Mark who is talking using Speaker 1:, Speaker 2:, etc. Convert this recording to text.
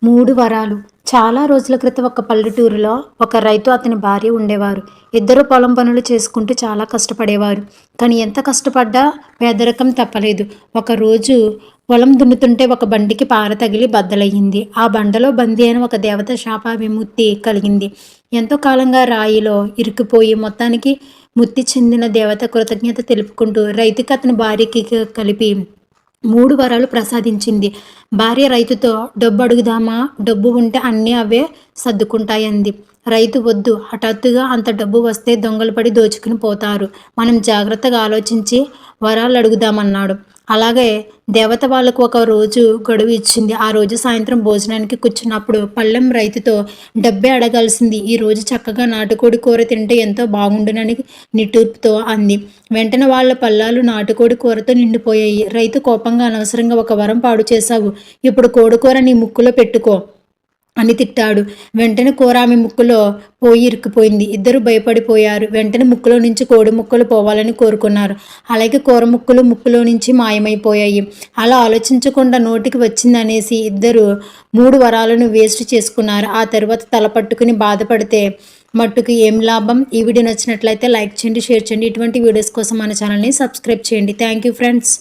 Speaker 1: 3 వరాలు. చాలా రోజుల క్రితం ఒక పల్లెటూరులో ఒక రైతు అతని భార్య ఉండేవారు. ఇద్దరు పొలం పనులు చేసుకుంటూ చాలా కష్టపడేవారు. కానీ ఎంత కష్టపడ్డా పేదరికం తప్పలేదు. ఒకరోజు పొలం దున్నుతుంటే ఒక బండికి పార తగిలి బద్దలయ్యింది. ఆ బండలో బందీ అయిన ఒక దేవత శాప విముక్తి కలిగింది. ఎంతో కాలంగా రాయిలో ఇరుక్కుపోయి మొత్తానికి ముక్తి చెందిన దేవత కృతజ్ఞత తెలుపుకుంటూ రైతుకి అతని భార్యకి కలిపి 3 వరాలు ప్రసాదించింది. భార్య రైతుతో "డబ్బు అడుగుదామా? డబ్బు ఉంటే అన్నీ అవే సర్దుకుంటాయంది." రైతు "వద్దు. హఠాత్తుగా అంత డబ్బు వస్తే దొంగలు పడి దోచుకుని పోతారు. మనం జాగ్రత్తగా ఆలోచించి వరాలు అడుగుదామన్నాడు. అలాగే దేవత వాళ్ళకు ఒక రోజు గడువు ఇచ్చింది. ఆ రోజు సాయంత్రం భోజనానికి కూర్చున్నప్పుడు పళ్ళెం రైతుతో "డబ్బే అడగాల్సింది. ఈరోజు చక్కగా నాటుకోడి కూర తింటే ఎంతో బాగుండునని" నిట్టూర్పుతో అంది. వెంటనే వాళ్ళ పళ్ళాలు నాటుకోడి కూరతో నిండిపోయాయి. రైతు కోపంగా "అనవసరంగా ఒక వరం పాడు చేశావు. ఇప్పుడు కోడికూర నీ ముక్కులో పెట్టుకో" అని తిట్టాడు. వెంటనే కూర ఆమె ముక్కులో పోయి ఇరుక్కుపోయింది. ఇద్దరూ భయపడిపోయారు. వెంటనే ముక్కులో నుంచి కోడి ముక్కలు పోవాలని కోరుకున్నారు. అలాగే కూర ముక్కలు ముక్కులో నుంచి మాయమైపోయాయి. అలా ఆలోచించకుండా నోటికి వచ్చిందనేసి ఇద్దరు 3 వరాలను వేస్ట్ చేసుకున్నారు. ఆ తర్వాత తల పట్టుకుని బాధపడితే మట్టుకు ఏం లాభం? ఈ వీడియో నచ్చినట్లయితే లైక్ చేయండి, షేర్ చేయండి. ఇటువంటి వీడియోస్ కోసం మన ఛానల్ని సబ్స్క్రైబ్ చేయండి. Thank you friends.